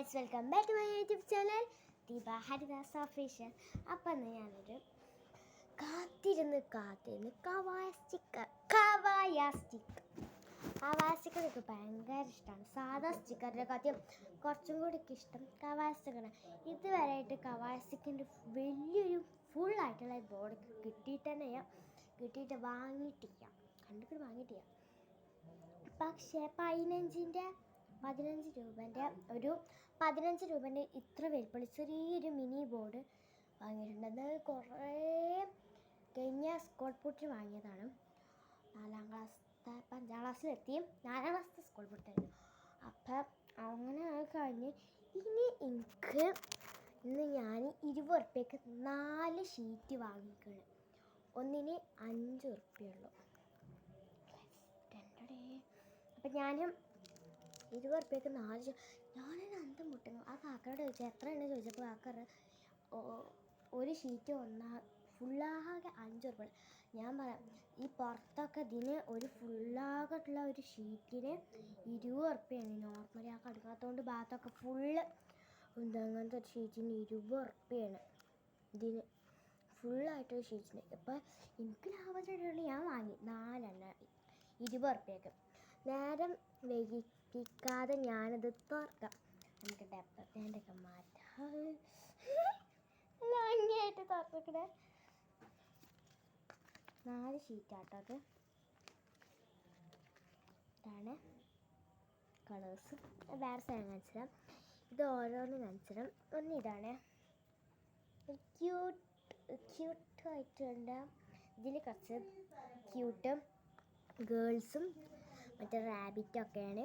Guys, welcome back to my YouTube channel Deepa Haridas official. അപ്പം ഇന്ന് ഞാനൊരു കാത്തിരുന്ന് കവായ സ്റ്റിക്കർ എനിക്ക് ഭയങ്കര ഇഷ്ടമാണ്. സാധാ സ്റ്റിക്കറിൻ്റെ കാര്യം കുറച്ചും കൂടി ഇഷ്ടം കവായ സ്റ്റിക്കറാണ്. ഇതുവരെയായിട്ട് കവായ സ്റ്റിക്കിൻ്റെ വലിയൊരു ഫുള്ളായിട്ടുള്ള ബോർഡ് കിട്ടിയിട്ട് വാങ്ങിയിട്ടില്ല. പക്ഷേ 15 രൂപേൻ്റെ ഇത്ര വലിപ്പമുള്ള ചെറിയൊരു മിനി ബോർഡ് വാങ്ങിയിട്ടുണ്ട്. അത് കുറേ കഴിഞ്ഞ സ്കൂൾ പൂട്ടിന് വാങ്ങിയതാണ്. 5ാം ക്ലാസ്സിലെത്തി 4ാം ക്ലാസ്സിലെ സ്കൂൾ പൂട്ടായിരുന്നു. അപ്പം അങ്ങനെ കഴിഞ്ഞ് ഇന്ന് ഞാൻ 20 ഉറുപ്പ്യക്ക് 4 ഷീറ്റ് വാങ്ങിക്കണം. ഒന്നിന് 5 ഉറുപ്പ്യുള്ളൂ. അപ്പം ഞാനും 20 ഉറുപ്പ്യക്ക് 4 ഞാനൊരു അന്തം മുട്ടുന്നു. ആ കാക്കയോട് ചോദിച്ചാൽ എത്രയാണ് ചോദിച്ചപ്പോൾ കാക്കറ ഒരു ഷീറ്റ് ഫുള്ളാകെ 5 ഉറുപ്പ്യ. ഞാൻ പറയാം, ഈ പുറത്തൊക്കെ ഇതിന് ഒരു ഫുള്ളാകട്ടുള്ള ഒരു ഷീറ്റിന് 20 ഉറുപ്പ്യാണ്. നോർമലി ആ കടുക്കാത്തതുകൊണ്ട് ഭാഗത്തൊക്കെ ഫുള്ള് അങ്ങനത്തെ ഒരു ഷീറ്റിന് 20 ഉറുപ്പ്യാണ്. ഇതിന് ഫുള്ളായിട്ടൊരു ഷീറ്റിന്. ഇപ്പം എനിക്ക് ലാഭത്തിലുള്ള ഞാൻ വാങ്ങി 4 20 ഉറുപ്പ്യക്ക്. നേരം വൈകിപ്പിക്കാതെ ഞാനത് തുറക്കാം. നമുക്ക് ഡെപ്പർ ബാൻഡൊക്കെ മാറ്റാം. ഭംഗിയായിട്ട് തുറക്കണേ. 4 ഷീറ്റാട്ടോ അത്. ഇതാണ് കളേഴ്സ്. വേറെ സ്ഥലം കാണിച്ചിടാം. ഇത് ഓരോന്ന് കാണിച്ചിടാം. ഒന്ന് ഇതാണ് ക്യൂട്ടായിട്ടുണ്ട്. ഇതിൽ കുറച്ച് ക്യൂട്ടും ഗേൾസും മറ്റേ റാബിറ്റൊക്കെയാണ്.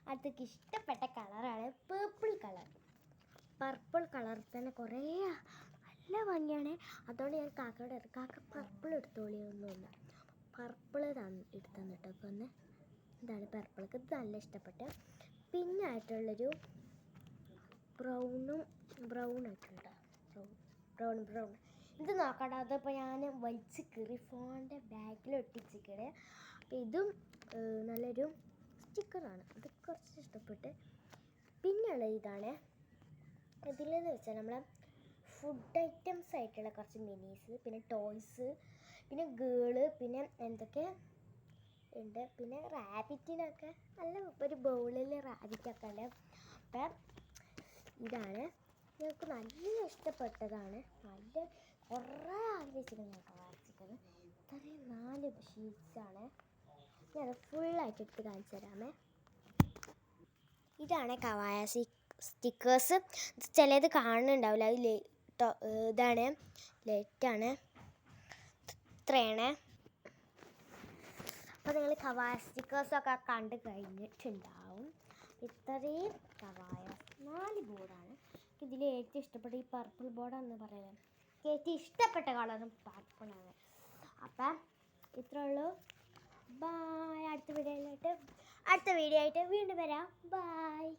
അടുത്തേക്ക് ഇഷ്ടപ്പെട്ട കളറാണ് പർപ്പിൾ കളർ തന്നെ കുറേ നല്ല ഭംഗിയാണ്. അതുകൊണ്ട് ഞാൻ കാക്കയോട് കാക്ക പർപ്പിൾ എടുത്തോളിയൊന്നുമില്ല. പർപ്പിൾ എടുത്തന്നിട്ടൊക്കെ ഒന്ന്. ഇതാണ് പർപ്പിൾക്ക്. ഇത് നല്ല ഇഷ്ടപ്പെട്ട. പിന്നെ ആയിട്ടുള്ളൊരു ബ്രൗൺ ആയിട്ടുണ്ട്. ബ്രൗൺ ഇത് നോക്കട്ടെ. അതിപ്പോൾ ഞാൻ വലിച്ച് കീറി ഫോണിൻ്റെ ബാഗിൽ ഒട്ടിച്ചിക്കണേ. അപ്പോൾ ഇതും നല്ലൊരു സ്റ്റിക്കറാണ്. അത് കുറച്ച് ഇഷ്ടപ്പെട്ട്. പിന്നെയുള്ളത് ഇതാണ്. ഇതിലെന്ന് വെച്ചാൽ നമ്മളെ ഫുഡ് ഐറ്റംസ് ആയിട്ടുള്ള കുറച്ച് മിനീസ്, പിന്നെ ടോയ്സ്, പിന്നെ ഗേള്, പിന്നെ എന്തൊക്കെ ഉണ്ട്. പിന്നെ റാബിറ്റിനൊക്കെ നല്ല ഒരു ബൗളിൽ റാബിറ്റൊക്കെ ഉണ്ട്. അപ്പം ഇതാണ് ഞങ്ങൾക്ക് നല്ല ഇഷ്ടപ്പെട്ടതാണ്. നല്ല കുറേ ആഗ്രഹിച്ചിട്ട് ഞങ്ങൾക്ക് വായിച്ചിട്ടത്. ഇത്രയും 4 ഷീറ്റ്സാണ്. ഞാനത് ഫുള്ളായിട്ട് എടുത്ത് കാണിച്ചു തരാമേ. ഇതാണ് കവായ സ്റ്റിക്കേഴ്സ്. ചിലത് കാണുന്നുണ്ടാവില്ല. അത് ഇതാണ് ലേറ്റാണ്. ഇത്രയാണ്. അപ്പോൾ നിങ്ങൾ കവായ സ്റ്റിക്കേഴ്സൊക്കെ കണ്ട് കഴിഞ്ഞിട്ടുണ്ടാവും. ഇത്രയും കവായ 4 ബോർഡാണ്. ഇതിൽ ഏറ്റവും ഇഷ്ടപ്പെട്ട ഈ പർപ്പിൾ ബോർഡാണെന്ന് പറയുന്നത്. എനിക്ക് ഏറ്റവും ഇഷ്ടപ്പെട്ട കളറും പർപ്പിളാണ്. അപ്പം ഇത്രേ ഉള്ളൂ. ബായ്. അടുത്ത വീഡിയോ ആയിട്ട് വീണ്ടും വരാം. ബായ്.